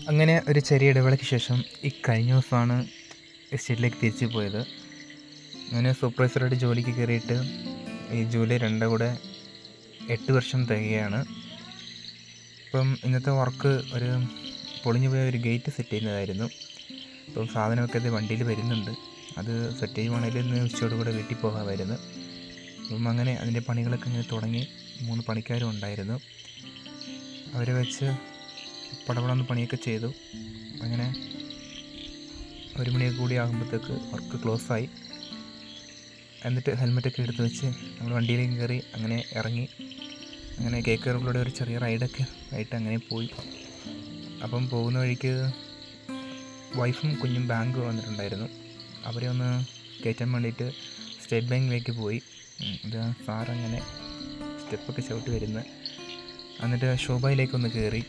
അങ്ങനെ ഒരു ചെറിയ ഇടവേളയ്ക്ക് ശേഷം ഈ കഴിഞ്ഞ ദിവസമാണ് എസ്റ്റേറ്റിലേക്ക് തിരിച്ചു പോയത്. ഞാൻ സൂപ്പർവൈസറായിട്ട് ജോലിക്ക് കയറിയിട്ട് ഈ ജൂലൈ 2 കൂടെ 8 വർഷം തികയാണ്. ഇപ്പം ഇന്നത്തെ വർക്ക് ഒരു പൊളിഞ്ഞു പോയ ഒരു ഗേറ്റ് സെറ്റ് ചെയ്യുന്നതായിരുന്നു. ഇപ്പം സാധനമൊക്കെ അത് വണ്ടിയിൽ വരുന്നുണ്ട്. അത് സെറ്റ് ചെയ്യുവാണെങ്കിൽ ഇന്ന് ഉച്ചയോട് കൂടെ വീട്ടിൽ പോകാമായിരുന്നു. അപ്പം അങ്ങനെ അതിൻ്റെ പണികളൊക്കെ ഇങ്ങനെ തുടങ്ങി. 3 പണിക്കാരും ഉണ്ടായിരുന്നു. അവരെ വെച്ച് പടപടന്ന് പണിയൊക്കെ ചെയ്തു. അങ്ങനെ 1 മണിയൊക്കെ കൂടി ആകുമ്പോഴത്തേക്ക് വർക്ക് ക്ലോസായി. എന്നിട്ട് ഹെൽമെറ്റൊക്കെ എടുത്ത് വെച്ച് നമ്മൾ വണ്ടിയിലേക്ക് കയറി അങ്ങനെ ഇറങ്ങി. അങ്ങനെ കേക്കറിലൂടെ ഒരു ചെറിയ റൈഡൊക്കെ ആയിട്ട് അങ്ങനെ പോയി. അപ്പം പോകുന്ന വഴിക്ക് വൈഫും കുഞ്ഞും ബാങ്ക് വന്നിട്ടുണ്ടായിരുന്നു. അവരെ ഒന്ന് കയറ്റാൻ വേണ്ടിയിട്ട് സ്റ്റേറ്റ് ബാങ്കിലേക്ക് പോയി. ഇത് സാറങ്ങനെ സ്റ്റെപ്പൊക്കെ ചവിട്ടി വരുന്നത്. എന്നിട്ട് ഷോബായിലേക്കൊന്ന് കയറി.